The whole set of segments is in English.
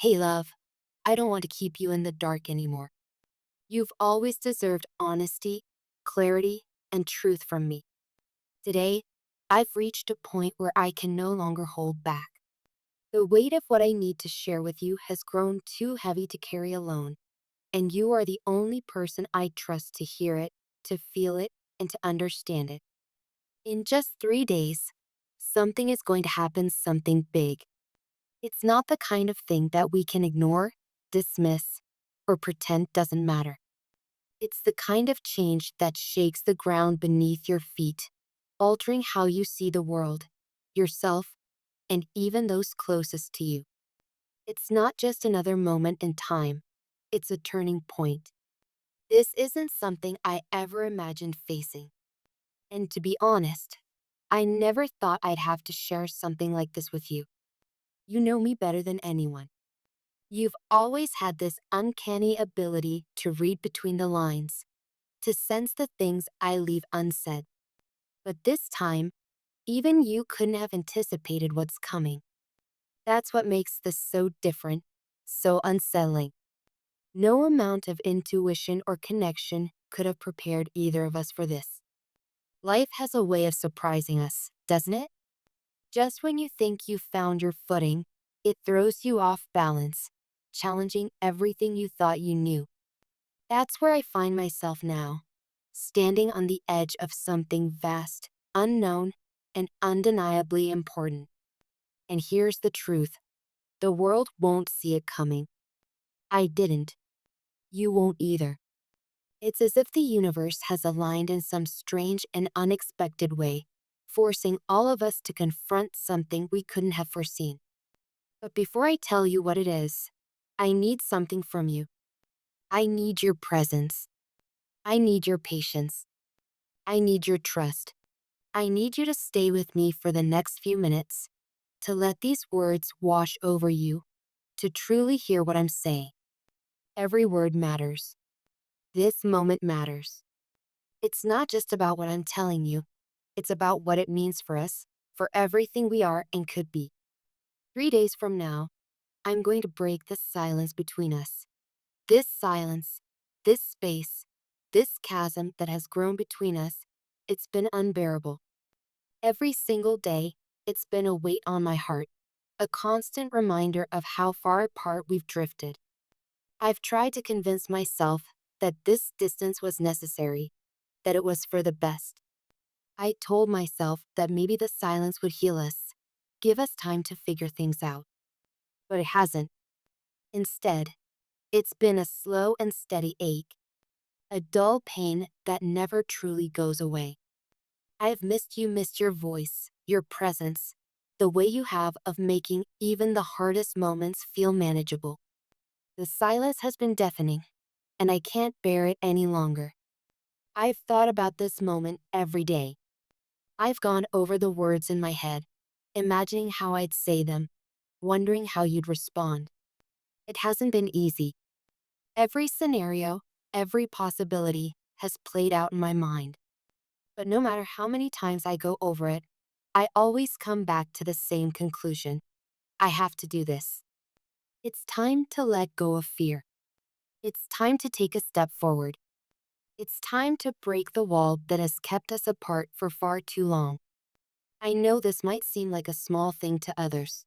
Hey, love, I don't want to keep you in the dark anymore. You've always deserved honesty, clarity, and truth from me. Today, I've reached a point where I can no longer hold back. The weight of what I need to share with you has grown too heavy to carry alone, and you are the only person I trust to hear it, to feel it, and to understand it. In just 3 days, something is going to happen, something big. It's not the kind of thing that we can ignore, dismiss, or pretend doesn't matter. It's the kind of change that shakes the ground beneath your feet, altering how you see the world, yourself, and even those closest to you. It's not just another moment in time, it's a turning point. This isn't something I ever imagined facing. And to be honest, I never thought I'd have to share something like this with you. You know me better than anyone. You've always had this uncanny ability to read between the lines, to sense the things I leave unsaid. But this time, even you couldn't have anticipated what's coming. That's what makes this so different, so unsettling. No amount of intuition or connection could have prepared either of us for this. Life has a way of surprising us, doesn't it? Just when you think you've found your footing, it throws you off balance, challenging everything you thought you knew. That's where I find myself now, standing on the edge of something vast, unknown, and undeniably important. And here's the truth: the world won't see it coming. I didn't. You won't either. It's as if the universe has aligned in some strange and unexpected way, forcing all of us to confront something we couldn't have foreseen. But before I tell you what it is, I need something from you. I need your presence. I need your patience. I need your trust. I need you to stay with me for the next few minutes, to let these words wash over you, to truly hear what I'm saying. Every word matters. This moment matters. It's not just about what I'm telling you, it's about what it means for us, for everything we are and could be. 3 days from now, I'm going to break the silence between us. This silence, this space, this chasm that has grown between us, it's been unbearable. Every single day, it's been a weight on my heart, a constant reminder of how far apart we've drifted. I've tried to convince myself that this distance was necessary, that it was for the best. I told myself that maybe the silence would heal us, give us time to figure things out. But it hasn't. Instead, it's been a slow and steady ache, a dull pain that never truly goes away. I've missed your voice, your presence, the way you have of making even the hardest moments feel manageable. The silence has been deafening, and I can't bear it any longer. I've thought about this moment every day. I've gone over the words in my head, imagining how I'd say them, wondering how you'd respond. It hasn't been easy. Every scenario, every possibility has played out in my mind. But no matter how many times I go over it, I always come back to the same conclusion. I have to do this. It's time to let go of fear. It's time to take a step forward. It's time to break the wall that has kept us apart for far too long. I know this might seem like a small thing to others.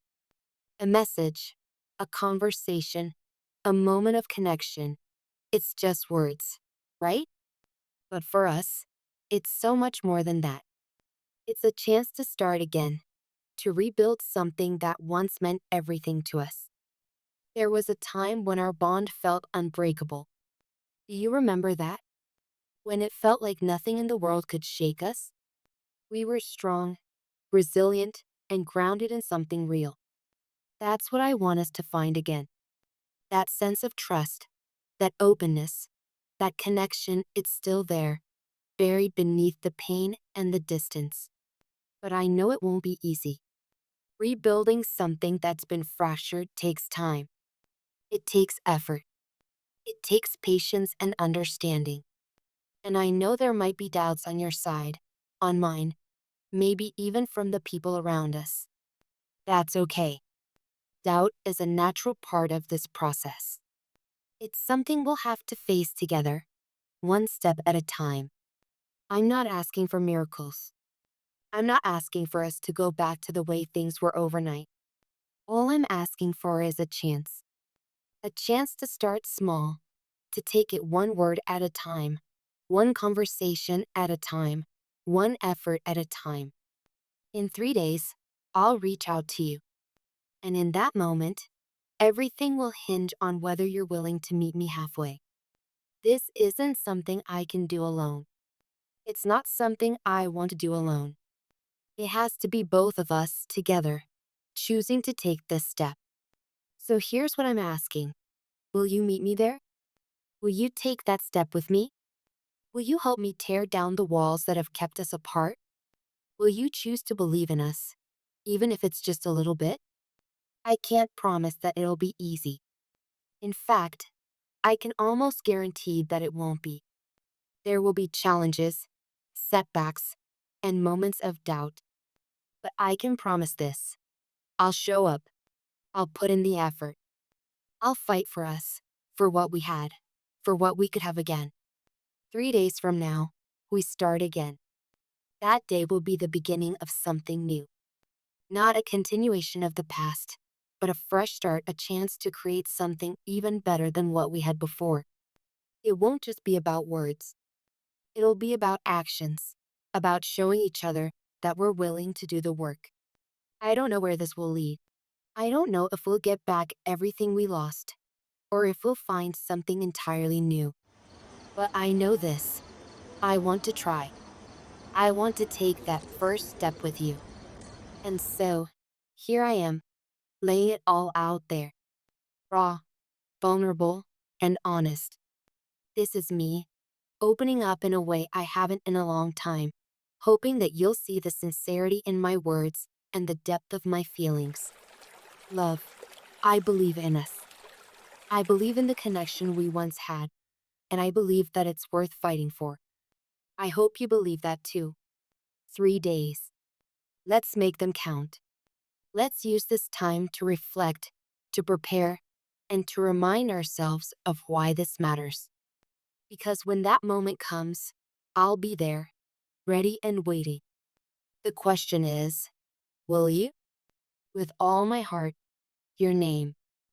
A message, a conversation, a moment of connection. It's just words, right? But for us, it's so much more than that. It's a chance to start again, to rebuild something that once meant everything to us. There was a time when our bond felt unbreakable. Do you remember that? When it felt like nothing in the world could shake us? We were strong, resilient, and grounded in something real. That's what I want us to find again. That sense of trust, that openness, that connection, it's still there, buried beneath the pain and the distance. But I know it won't be easy. Rebuilding something that's been fractured takes time. It takes effort. It takes patience and understanding. And I know there might be doubts on your side, on mine, maybe even from the people around us. That's okay. Doubt is a natural part of this process. It's something we'll have to face together, one step at a time. I'm not asking for miracles. I'm not asking for us to go back to the way things were overnight. All I'm asking for is a chance to start small, to take it one word at a time, one conversation at a time, one effort at a time. In 3 days, I'll reach out to you. And in that moment, everything will hinge on whether you're willing to meet me halfway. This isn't something I can do alone. It's not something I want to do alone. It has to be both of us together, choosing to take this step. So here's what I'm asking. Will you meet me there? Will you take that step with me? Will you help me tear down the walls that have kept us apart? Will you choose to believe in us, even if it's just a little bit? I can't promise that it'll be easy. In fact, I can almost guarantee that it won't be. There will be challenges, setbacks, and moments of doubt. But I can promise this. I'll show up. I'll put in the effort. I'll fight for us, for what we had, for what we could have again. 3 days from now, we start again. That day will be the beginning of something new. Not a continuation of the past, but a fresh start, a chance to create something even better than what we had before. It won't just be about words. It'll be about actions, about showing each other that we're willing to do the work. I don't know where this will lead. I don't know if we'll get back everything we lost, or if we'll find something entirely new. But I know this. I want to try. I want to take that first step with you. And so, here I am, laying it all out there. Raw, vulnerable, and honest. This is me, opening up in a way I haven't in a long time, hoping that you'll see the sincerity in my words and the depth of my feelings. Love, I believe in us. I believe in the connection we once had, and I believe that it's worth fighting for. I hope you believe that too. 3 days. Let's make them count. Let's use this time to reflect, to prepare, and to remind ourselves of why this matters. Because when that moment comes, I'll be there, ready and waiting. The question is, will you? With all my heart, your name.